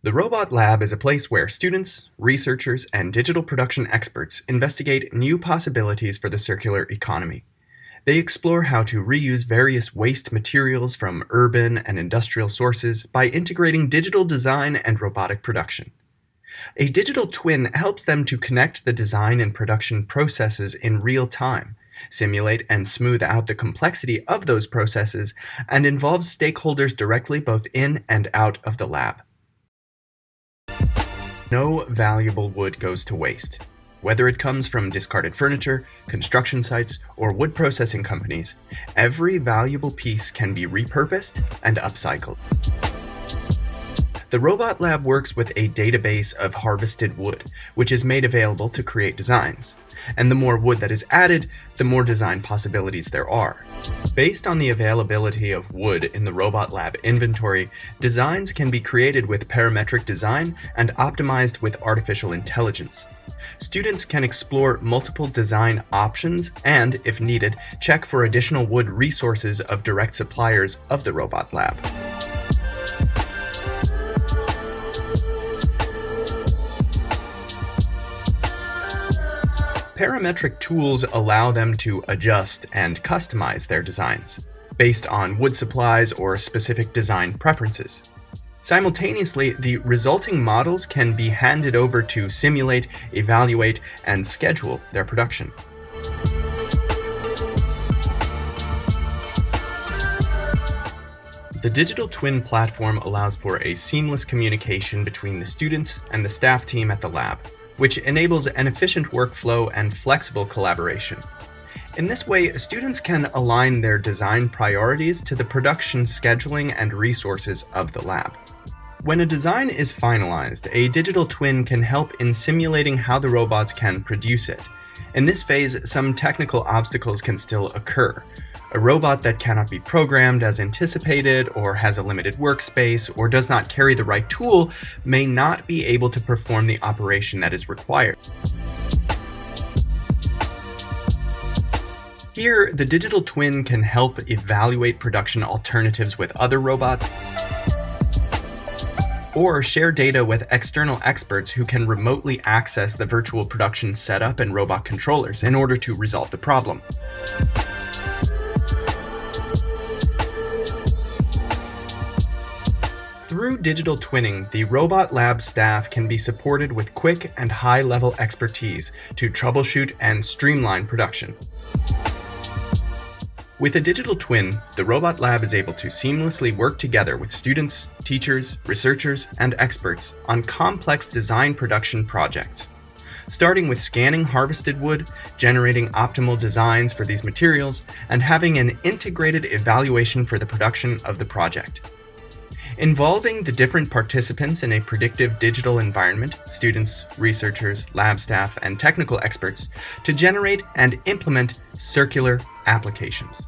The Robot Lab is a place where students, researchers, and digital production experts investigate new possibilities for the circular economy. They explore how to reuse various waste materials from urban and industrial sources by integrating digital design and robotic production. A digital twin helps them to connect the design and production processes in real time, simulate and smooth out the complexity of those processes, and involves stakeholders directly both in and out of the lab. No valuable wood goes to waste. Whether it comes from discarded furniture, construction sites, or wood processing companies, every valuable piece can be repurposed and upcycled. The Robot Lab works with a database of harvested wood, which is made available to create designs. And the more wood that is added, the more design possibilities there are. Based on the availability of wood in the Robot Lab inventory, designs can be created with parametric design and optimized with artificial intelligence. Students can explore multiple design options and, if needed, check for additional wood resources of direct suppliers of the Robot Lab. Parametric tools allow them to adjust and customize their designs, based on wood supplies or specific design preferences. Simultaneously, the resulting models can be handed over to simulate, evaluate, and schedule their production. The digital twin platform allows for a seamless communication between the students and the staff team at the lab, which enables an efficient workflow and flexible collaboration. In this way, students can align their design priorities to the production scheduling and resources of the lab. When a design is finalized, a digital twin can help in simulating how the robots can produce it. In this phase, some technical obstacles can still occur. A robot that cannot be programmed as anticipated, or has a limited workspace, or does not carry the right tool may not be able to perform the operation that is required. Here, the digital twin can help evaluate production alternatives with other robots, or share data with external experts who can remotely access the virtual production setup and robot controllers in order to resolve the problem. Through digital twinning, the Robot Lab staff can be supported with quick and high-level expertise to troubleshoot and streamline production. With a digital twin, the Robot Lab is able to seamlessly work together with students, teachers, researchers, and experts on complex design production projects. Starting with scanning harvested wood, generating optimal designs for these materials, and having an integrated evaluation for the production of the project. Involving the different participants in a predictive digital environment, students, researchers, lab staff, and technical experts, to generate and implement circular applications.